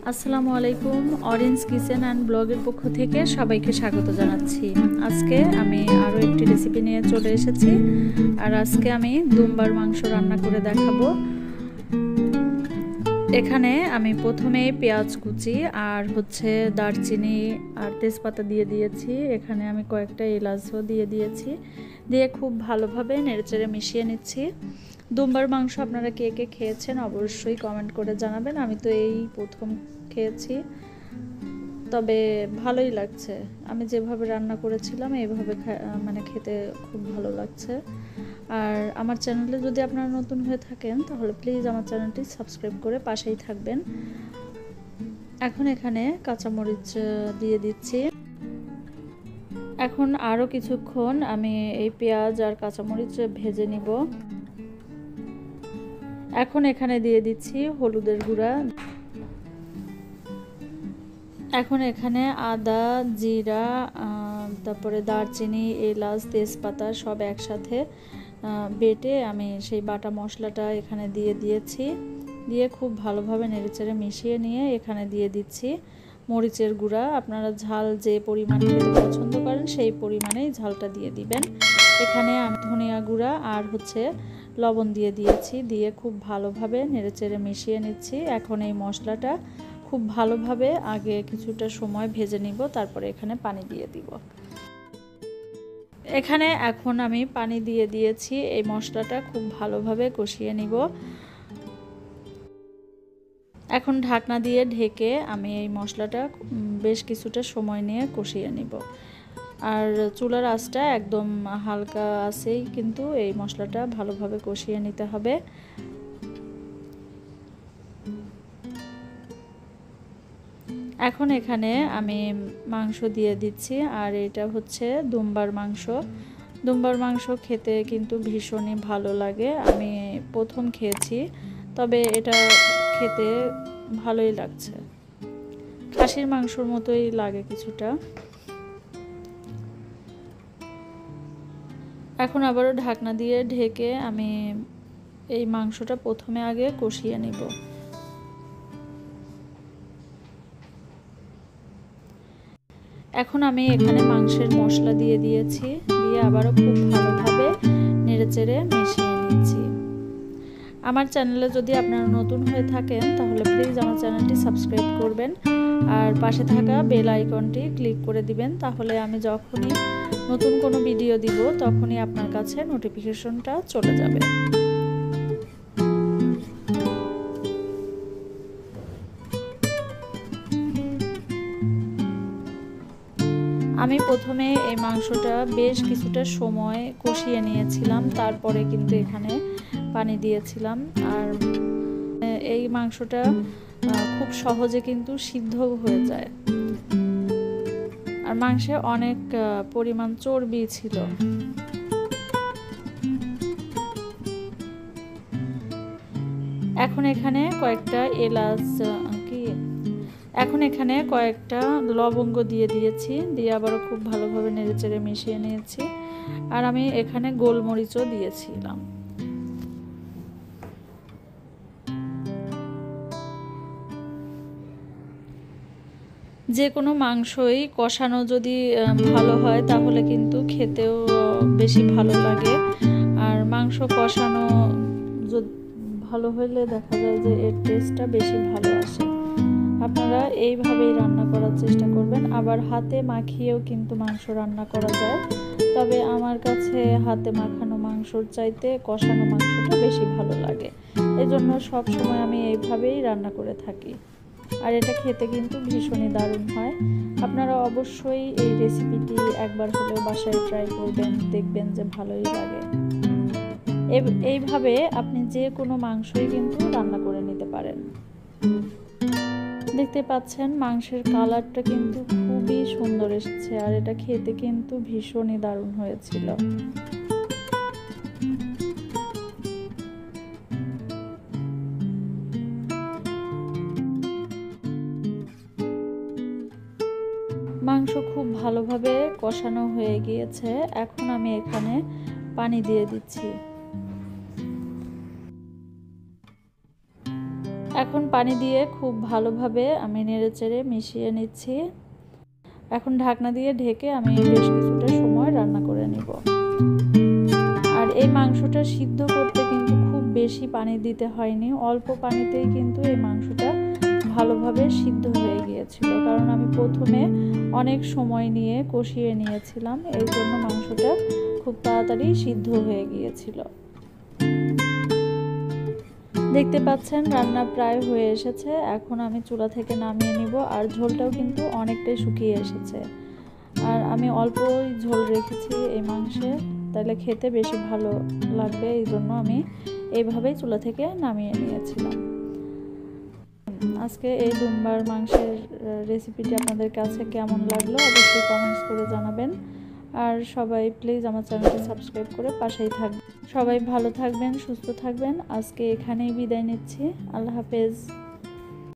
আসসালামু আলাইকুম। Orange kitchen and ব্লগের পক্ষ থেকে সবাইকে স্বাগত জানাচ্ছি। আজকে আমি আরও একটি রেসিপি নিয়ে চলে এসেছি। আর আজকে আমি দুম্বার মাংস রান্না করে দেখাবো। এখানে আমি প্রথমে পেঁয়াজ কুচি আর দারচিনি আর তেজপাতা দিয়ে দিয়েছি। এখানে আমি কয়েকটা এলাচও দিয়ে দিয়েছি, দিয়ে খুব ভালোভাবে নেড়েচেড়ে মিশিয়ে নিচ্ছি। দুম্বার মাংস আপনারা কে কে খেয়েছেন অবশ্যই কমেন্ট করে জানাবেন। আমি তো এই প্রথম খেয়েছি, তবে ভালোই লাগছে। আমি যেভাবে রান্না করেছিলাম এইভাবে খেতে খুব ভালো লাগছে। আর আমার চ্যানেলে যদি আপনারা নতুন হয়ে থাকেন তাহলে প্লিজ আমার চ্যানেলটি সাবস্ক্রাইব করে পাশেই থাকবেন। এখন এখানে কাঁচামরিচ দিয়ে দিচ্ছি। এখন আরও কিছুক্ষণ আমি এই পেঁয়াজ আর কাঁচামরিচ ভেজে নিব। এখন এখানে দিয়ে দিচ্ছি হলুদের গুঁড়া। এখন এখানে আদা, জিরা, তারপরে দারচিনি, এলাচ, তেজপাতা সব একসাথে বেটে আমি সেই বাটা মশলাটা এখানে দিয়ে দিয়েছি। দিয়ে খুব ভালোভাবে নেড়েচেড়ে মিশিয়ে নিয়ে এখানে দিয়ে দিচ্ছি মরিচের গুঁড়া। আপনারা ঝাল যে পরিমাণ খেতে পছন্দ করেন সেই পরিমাণেই ঝালটা দিয়ে দিবেন। এখানে আমি ধনিয়া গুঁড়া আর লবণ দিয়ে দিয়েছি, দিয়ে খুব ভালোভাবে নেড়েচেড়ে মিশিয়ে নিচ্ছি। এখন এই মশলাটা খুব ভালোভাবে আগে কিছুটা সময় ভেজে নিব, তারপরে এখানে পানি দিয়ে দিব। এখানে এখন আমি পানি দিয়ে দিয়েছি। এই মশলাটা খুব ভালোভাবে কষিয়ে নিব। এখন ঢাকনা দিয়ে ঢেকে আমি এই মশলাটা বেশ কিছুটা সময় নিয়ে কষিয়ে নিব। আর চুলার আঁচটা একদম হালকা আছেই কিন্তু এই মশলাটা ভালোভাবে কষিয়ে নিতে হবে। এখন এখানে আমি মাংস দিয়ে দিচ্ছি, আর এটা হচ্ছে দুম্বার মাংস। দুম্বার মাংস খেতে কিন্তু ভীষণই ভালো লাগে। আমি প্রথম খেয়েছি, তবে এটা খেতে ভালোই লাগছে। খাসির মাংসর মতোই লাগে কিছুটা। এখন আবারও ঢাকনা দিয়ে ঢেকে আমি এই মাংসটা প্রথমে আগে কষিয়ে নিব। এখন আমি এখানে মাংসের মশলা দিয়ে দিয়েছি, দিয়ে আবারও খুব ভালোভাবে নেড়েচেড়ে মিশিয়ে নিচ্ছি। আমার চ্যানেলে যদি আপনারা নতুন হয়ে থাকেন তাহলে প্লিজ আমার চ্যানেলটি সাবস্ক্রাইব করবেন আর পাশে থাকা বেল আইকনটি ক্লিক করে দিবেন। তাহলে আমি যখনই নতুন কোনো ভিডিও দিব তখনই আপনার কাছে নোটিফিকেশনটা চলে যাবে। আমি প্রথমে এই মাংসটা বেশ কিছুটা সময় কষিয়ে নিয়েছিলাম, তারপরে কিন্তু এখানে পানি দিয়েছিলাম। আর এই মাংসটা খুব সহজে কিন্তু সিদ্ধ হয়ে যায়। আর মাংসে অনেক পরিমাণ চর্বি ছিল। এখন এখানে কয়েকটা লবঙ্গ দিয়ে দিয়েছি, দিয়ে আবারও খুব ভালোভাবে নেড়েচেড়ে মিশিয়ে নিয়েছি। আর আমি এখানে গোলমরিচও দিয়েছিলাম। যে কোনো মাংসই কষানো যদি ভালো হয় তাহলে কিন্তু খেতেও বেশি ভালো লাগে। আর মাংস কষানো ভালো হলে দেখা যায় যে এর টেস্টটা বেশি ভালো আসে। আপনারা এইভাবেই রান্না করার চেষ্টা করবেন। আবার হাতে মাখিয়েও কিন্তু মাংস রান্না করা যায়, তবে আমার কাছে হাতে মাখানো মাংসর চাইতে কষানো মাংসটা বেশি ভালো লাগে। এজন্য সব সময় আমি এইভাবেই রান্না করে থাকি। আর এটা খেতে কিন্তু ভীষণই দারুণ হয়। আপনারা অবশ্যই এই রেসিপিটি একবার হলেও বাসায় ট্রাই করবেন, দেখবেন যে ভালোই লাগে। এইভাবে আপনি যে কোনো মাংসই কিন্তু রান্না করে নিতে পারেন। দেখতে পাচ্ছেন মাংসের কালারটা কিন্তু খুবই সুন্দর এসেছে, আর এটা খেতে কিন্তু ভীষণই দারুণ হয়েছিল। মাংস খুব ভালোভাবে কষানো হয়ে গিয়েছে। এখন আমি এখানে পানি দিয়ে দিচ্ছি। এখন পানি দিয়ে খুব ভালোভাবে আমি নেড়েচেড়ে মিশিয়ে নিচ্ছি। এখন ঢাকনা দিয়ে ঢেকে আমি বেশ কিছুটা সময় রান্না করে নিব। আর এই মাংসটা সিদ্ধ করতে কিন্তু খুব বেশি পানি দিতে হয়নি, অল্প পানিতেই কিন্তু এই মাংসটা ভালোভাবে সিদ্ধ হয়ে গিয়েছিল, কারণ আমি প্রথমে অনেক সময় নিয়ে কষিয়ে নিয়েছিলাম, এই জন্য মাংসটা খুব তাড়াতাড়ি সিদ্ধ হয়ে গিয়েছিল। দেখতে পাচ্ছেন রান্না প্রায় হয়ে এসেছে, এখন আমি চুলা থেকে নামিয়ে নিব। আর ঝোলটাও কিন্তু অনেকটাই শুকিয়ে এসেছে, আর আমি অল্পই ঝোল রেখেছি এই মাংসে, তাহলে খেতে বেশি ভালো লাগবে, এই জন্য আমি এইভাবেই চুলা থেকে নামিয়ে নিয়েছিলাম। আজকে এই দুম্বার মাংসের রেসিপিটি আপনাদের কাছে কেমন লাগলো অবশ্যই কমেন্টস করে জানাবেন। আর সবাই প্লিজ আমার চ্যানেলটি সাবস্ক্রাইব করে পাশেই থাকবেন। সবাই ভালো থাকবেন, সুস্থ থাকবেন। আজকে এখানেই বিদায় নিচ্ছি। আল্লাহ হাফেজ।